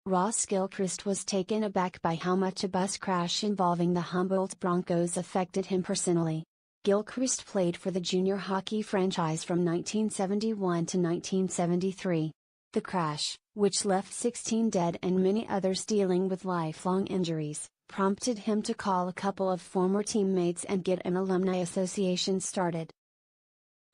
Ross Gilchrist was taken aback by how much a bus crash involving the Humboldt Broncos affected him personally. Gilchrist played for the junior hockey franchise from 1971 to 1973. The crash, which left 16 dead and many others dealing with lifelong injuries, prompted him to call a couple of former teammates and get an alumni association started.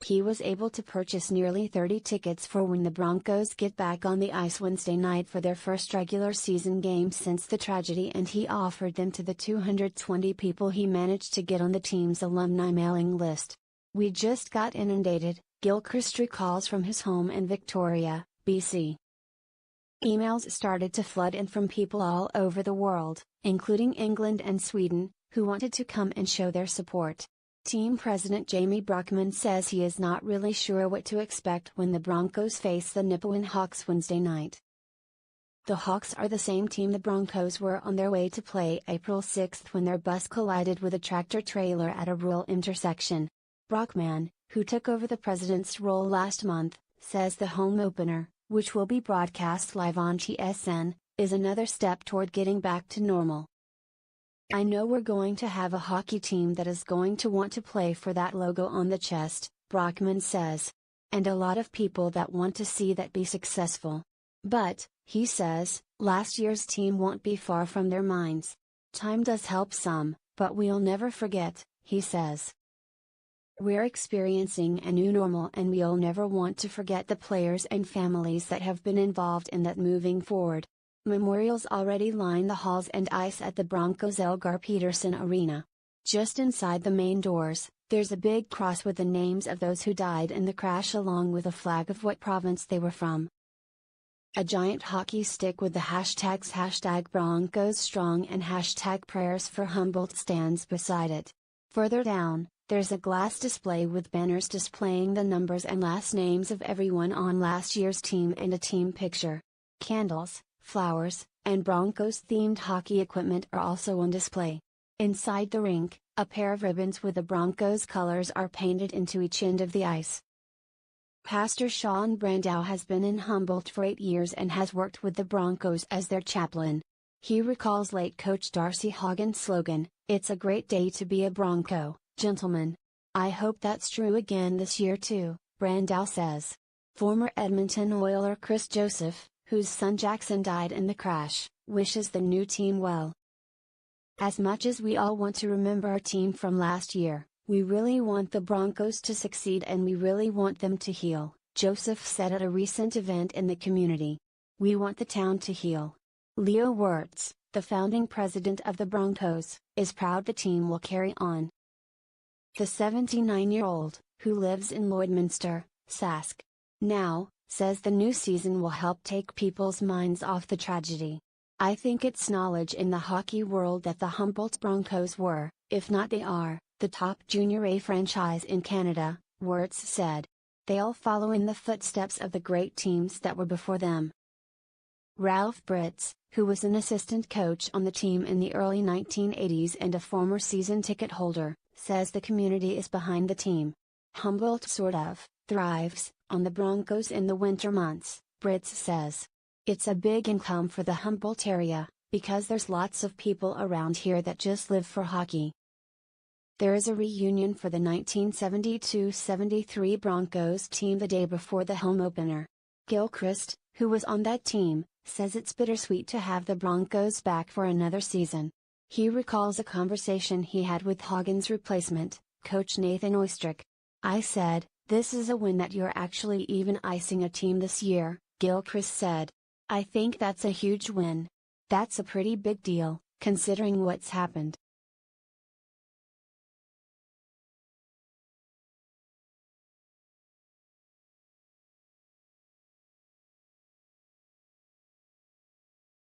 He was able to purchase nearly 30 tickets for when the Broncos get back on the ice Wednesday night for their first regular season game since the tragedy, and he offered them to the 220 people he managed to get on the team's alumni mailing list. "We just got inundated," Gilchrist recalls from his home in Victoria, BC. Emails started to flood in from people all over the world, including England and Sweden, who wanted to come and show their support. Team president Jamie Brockman says he is not really sure what to expect when the Broncos face the Nipawin Hawks Wednesday night. The Hawks are the same team the Broncos were on their way to play April 6 when their bus collided with a tractor-trailer at a rural intersection. Brockman, who took over the president's role last month, says the home opener, which will be broadcast live on TSN, is another step toward getting back to normal. "I know we're going to have a hockey team that is going to want to play for that logo on the chest," Brockman says. "And a lot of people that want to see that be successful. But," he says, "last year's team won't be far from their minds. Time does help some, but we'll never forget," he says. "We're experiencing a new normal and we'll never want to forget the players and families that have been involved in that moving forward." Memorials already line the halls and ice at the Broncos' Elgar Peterson Arena. Just inside the main doors, there's a big cross with the names of those who died in the crash along with a flag of what province they were from. A giant hockey stick with the hashtags #BroncosStrong and #Prayers for Humboldt stands beside it. Further down, there's a glass display with banners displaying the numbers and last names of everyone on last year's team and a team picture. Candles, flowers, and Broncos-themed hockey equipment are also on display. Inside the rink, a pair of ribbons with the Broncos colors are painted into each end of the ice. Pastor Sean Brandow has been in Humboldt for 8 years and has worked with the Broncos as their chaplain. He recalls late coach Darcy Haugen's slogan, "It's a great day to be a Bronco, gentlemen." "I hope that's true again this year too," Brandow says. Former Edmonton Oiler Chris Joseph, whose son Jackson died in the crash, wishes the new team well. "As much as we all want to remember our team from last year, we really want the Broncos to succeed and we really want them to heal," Joseph said at a recent event in the community. "We want the town to heal." Leo Wirtz, the founding president of the Broncos, is proud the team will carry on. The 79-year-old, who lives in Lloydminster, Sask, now, says the new season will help take people's minds off the tragedy. "I think it's knowledge in the hockey world that the Humboldt Broncos were, if not they are, the top Junior A franchise in Canada," Wirtz said. "They'll follow in the footsteps of the great teams that were before them." Ralph Britz, who was an assistant coach on the team in the early 1980s and a former season ticket holder, says the community is behind the team. "Humboldt sort of thrives on the Broncos in the winter months," Britz says. "It's a big income for the Humboldt area, because there's lots of people around here that just live for hockey." There is a reunion for the 1972-73 Broncos team the day before the home opener. Gilchrist, who was on that team, says it's bittersweet to have the Broncos back for another season. He recalls a conversation he had with Haugen's replacement, Coach Nathan Oistrich. "I said, 'This is a win that you're actually even icing a team this year,'" Gilchrist said. "I think that's a huge win. That's a pretty big deal, considering what's happened."